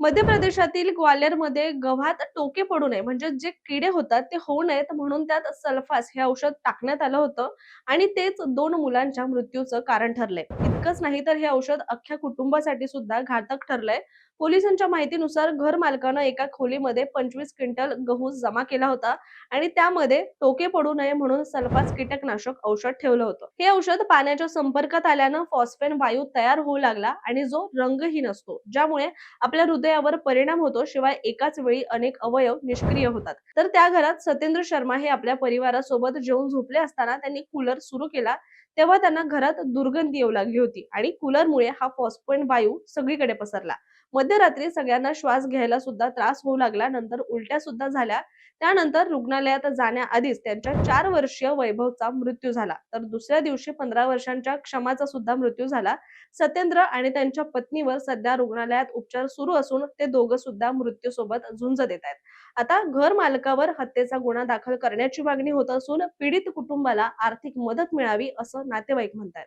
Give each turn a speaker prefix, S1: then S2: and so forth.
S1: मध्य प्रदेशातील ग्वाल्हेरमध्ये गव्हात टोके पडू नये म्हणजे जे किडे होतात ते होऊ नयेत म्हणून त्यात सल्फास हे औषध टाकण्यात आलं होतं आणि तेच 2 मुलांच्या मृत्यूचं कारण ठरलंय. इतकंच नाही तर हे औषध अख्ख्या कुटुंबासाठी सुद्धा घातक ठरलंय. पोलिसांच्या माहितीनुसार घर मालकानं एका खोलीमध्ये 25 क्विंटल गहू जमा केला होता आणि त्यामध्ये टोके पडू नये म्हणून सल्फास कीटकनाशक औषध ठेवलं होतं. हे औषध पाण्याच्या संपर्कात आल्यानं फॉस्फेन वायू तयार होऊ लागला आणि जो रंगहीन असतो, ज्यामुळे आपल्या हृदयावर परिणाम होतो. शिवाय एकाच वेळी अनेक अवयव निष्क्रिय होतात. तर त्या घरात सत्येंद्र शर्मा हे आपल्या परिवारासोबत जेवून झोपले असताना त्यांनी कूलर सुरू केला. तेव्हा त्यांना घरात दुर्गंधी येऊ लागली होती आणि कूलरमुळे हा फॉस्फेन वायू सगळीकडे पसरला. मध्यरात्री सगळ्यांना श्वास घ्यायला सुद्धा त्रास होऊ लागला. नंतर उलट्या सुद्धा झाल्या. त्यानंतर रुग्णालयात जाण्याआधीच त्यांच्या 4 वर्षीय वैभवचा मृत्यू झाला. तर दुसऱ्या दिवशी 15 वर्षांच्या क्षमाचा सुद्धा मृत्यू झाला. सत्येंद्र आणि त्यांच्या पत्नीवर सध्या रुग्णालयात उपचार सुरू असून ते दोघं सुद्धा मृत्यूसोबत झुंज देत आहेत. आता घर मालकावर हत्येचा गुन्हा दाखल करण्याची मागणी होत असून पीडित कुटुंबाला आर्थिक मदत मिळावी असं नातेवाईक म्हणतात.